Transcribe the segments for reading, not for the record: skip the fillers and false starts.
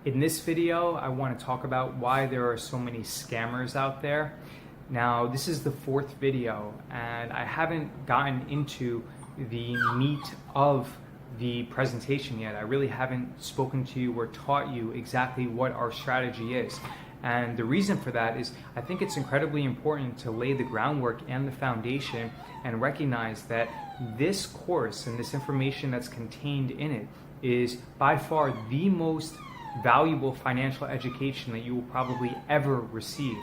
In this video, I want to talk about why there are so many scammers out there. Now, this is the fourth video, and I haven't gotten into the meat of the presentation yet. I really haven't spoken to you or taught you exactly what our strategy is. And the reason for that is I think it's incredibly important to lay the groundwork and the foundation and recognize that this course and this information that's contained in it is by far the most valuable financial education that you will probably ever receive.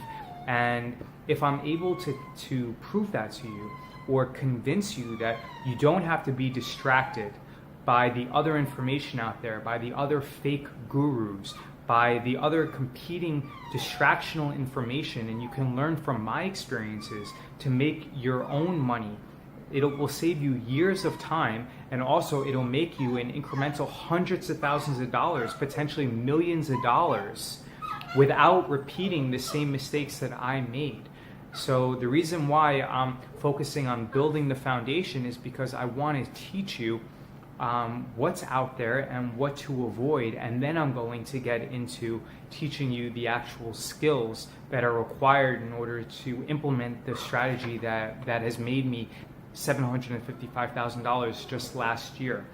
And if I'm able to prove that to you or convince you that you don't have to be distracted by the other information out there, by the other fake gurus, by the other competing distractional information, and you can learn from my experiences to make your own money. It will save you years of time, and also it'll make you an incremental hundreds of thousands of dollars, potentially millions of dollars, without repeating the same mistakes that I made. So the reason why I'm focusing on building the foundation is because I want to teach you what's out there and what to avoid, and then I'm going to get into teaching you the actual skills that are required in order to implement the strategy that has made me $755,000 just last year.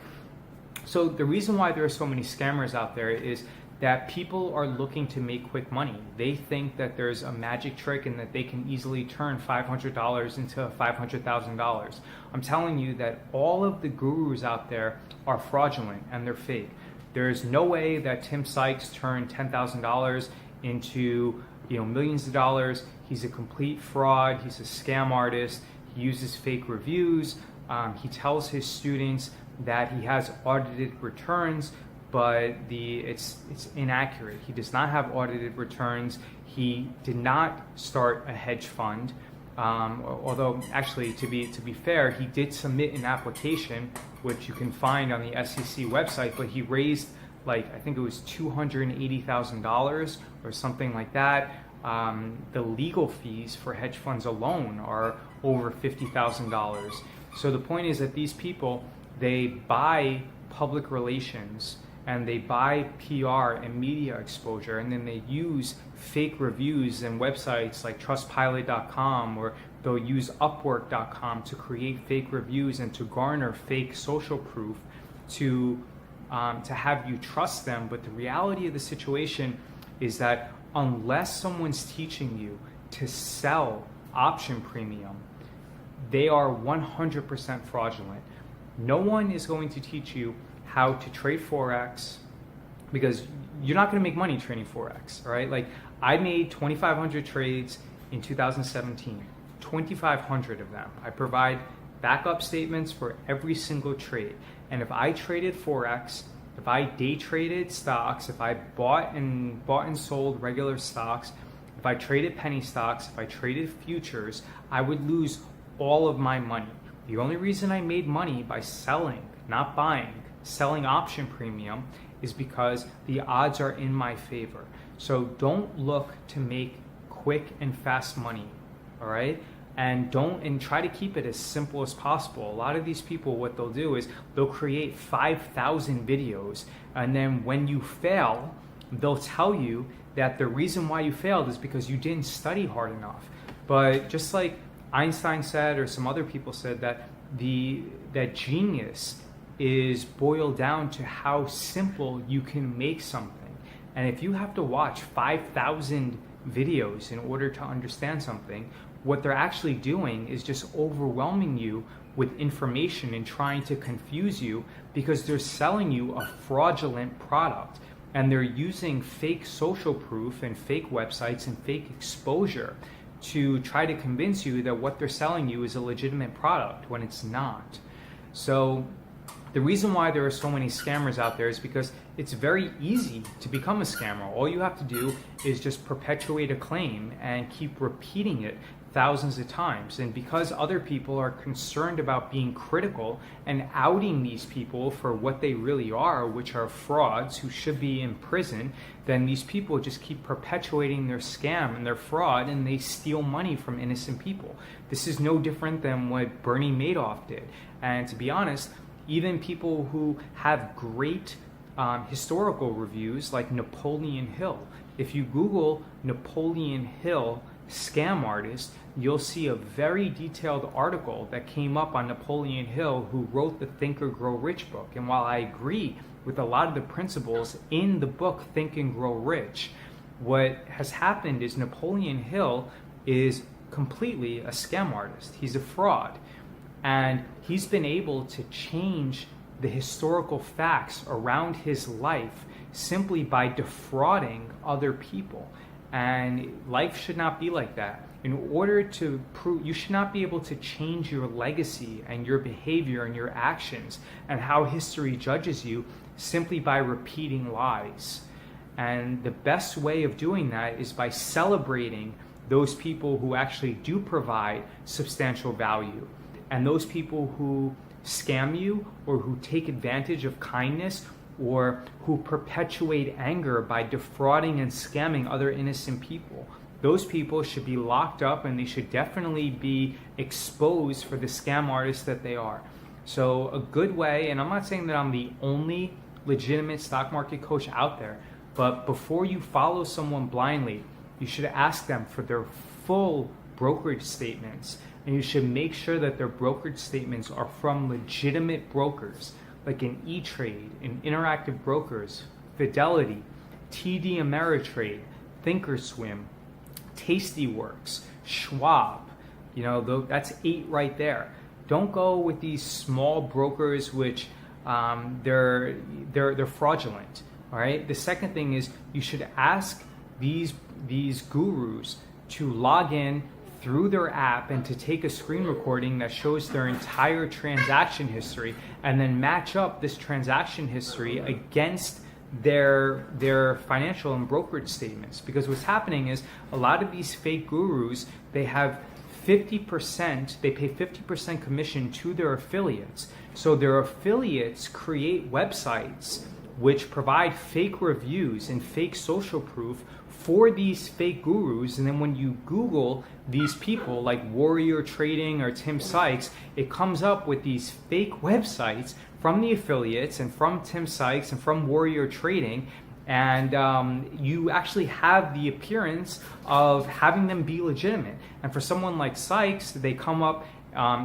So the reason why there are so many scammers out there is that people are looking to make quick money. They think that there's a magic trick and that they can easily turn $500 into $500,000. I'm telling you that all of the gurus out there are fraudulent and they're fake. There's no way that Tim Sykes turned $10,000 into millions of dollars. He's a complete fraud. He's a scam artist. He uses fake reviews. He tells his students that he has audited returns, but it's inaccurate. He does not have audited returns. He did not start a hedge fund, although actually to be fair, he did submit an application, which you can find on the SEC website, but he raised I think it was $280,000 or something like that. The legal fees for hedge funds alone are over $50,000. So the point is that these people, they buy public relations and they buy PR and media exposure, and then they use fake reviews and websites like trustpilot.com, or they'll use upwork.com to create fake reviews and to garner fake social proof to have you trust them. But the reality of the situation is that unless someone's teaching you to sell option premium, they are 100% fraudulent. No one is going to teach you how to trade Forex, because you're not going to make money trading Forex, all right? I made 2,500 trades in 2017, 2,500 of them. I provide backup statements for every single trade. And if I traded Forex, if I day traded stocks, if I bought and sold regular stocks, if I traded penny stocks, if I traded futures, I would lose all of my money. The only reason I made money by selling, not buying, selling option premium, is because the odds are in my favor. So don't look to make quick and fast money, all right? And try to keep it as simple as possible. A lot of these people, what they'll do is they'll create 5,000 videos, and then when you fail, they'll tell you that the reason why you failed is because you didn't study hard enough. But just like Einstein said, or some other people said, that genius is boiled down to how simple you can make something. And if you have to watch 5,000 videos in order to understand something, what they're actually doing is just overwhelming you with information and trying to confuse you, because they're selling you a fraudulent product, and they're using fake social proof and fake websites and fake exposure to try to convince you that what they're selling you is a legitimate product when it's not. So the reason why there are so many scammers out there is because it's very easy to become a scammer. All you have to do is just perpetuate a claim and keep repeating it thousands of times. And because other people are concerned about being critical and outing these people for what they really are, which are frauds who should be in prison, then these people just keep perpetuating their scam and their fraud, and they steal money from innocent people. This is no different than what Bernie Madoff did. And to be honest, even people who have great historical reviews like Napoleon Hill. If you Google Napoleon Hill scam artist, you'll see a very detailed article that came up on Napoleon Hill, who wrote the Think or Grow Rich book. And while I agree with a lot of the principles in the book Think and Grow Rich, what has happened is Napoleon Hill is completely a scam artist. He's a fraud. And he's been able to change the historical facts around his life simply by defrauding other people. And life should not be like that. In order to prove, you should not be able to change your legacy and your behavior and your actions and how history judges you simply by repeating lies. And the best way of doing that is by celebrating those people who actually do provide substantial value. And those people who scam you or who take advantage of kindness or who perpetuate anger by defrauding and scamming other innocent people, those people should be locked up, and they should definitely be exposed for the scam artists that they are. So a good way, and I'm not saying that I'm the only legitimate stock market coach out there, but before you follow someone blindly, you should ask them for their full brokerage statements, and you should make sure that their brokerage statements are from legitimate brokers, like in E-Trade, in Interactive Brokers, Fidelity, TD Ameritrade, Thinkorswim, Tastyworks, Schwab. That's 8 right there. Don't go with these small brokers, which they're fraudulent. All right. The second thing is you should ask these gurus to log in through their app and to take a screen recording that shows their entire transaction history, and then match up this transaction history against their financial and brokerage statements. Because what's happening is a lot of these fake gurus, they have 50%, they pay 50% commission to their affiliates. So their affiliates create websites which provide fake reviews and fake social proof for these fake gurus. And then when you Google these people like Warrior Trading or Tim Sykes, it comes up with these fake websites from the affiliates and from Tim Sykes and from Warrior Trading. And you actually have the appearance of having them be legitimate. And for someone like Sykes, they come up,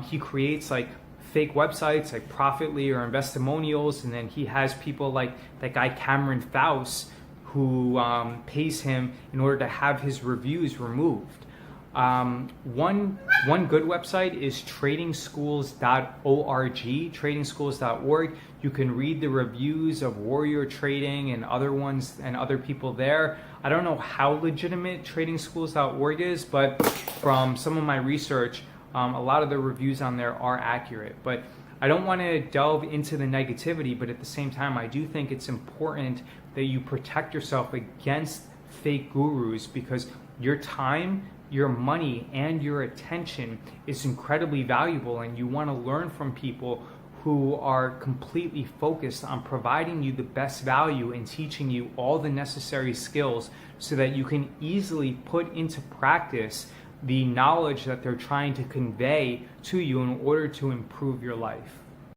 he creates like fake websites like Profitly or Investimonials, and then he has people like that guy Cameron Faust who pays him in order to have his reviews removed. One good website is tradingschools.org, tradingschools.org. You can read the reviews of Warrior Trading and other ones and other people there. I don't know how legitimate tradingschools.org is, but from some of my research, a lot of the reviews on there are accurate. But I don't want to delve into the negativity, but at the same time, I do think it's important that you protect yourself against fake gurus, because your time, your money, and your attention is incredibly valuable, and you want to learn from people who are completely focused on providing you the best value and teaching you all the necessary skills so that you can easily put into practice the knowledge that they're trying to convey to you in order to improve your life.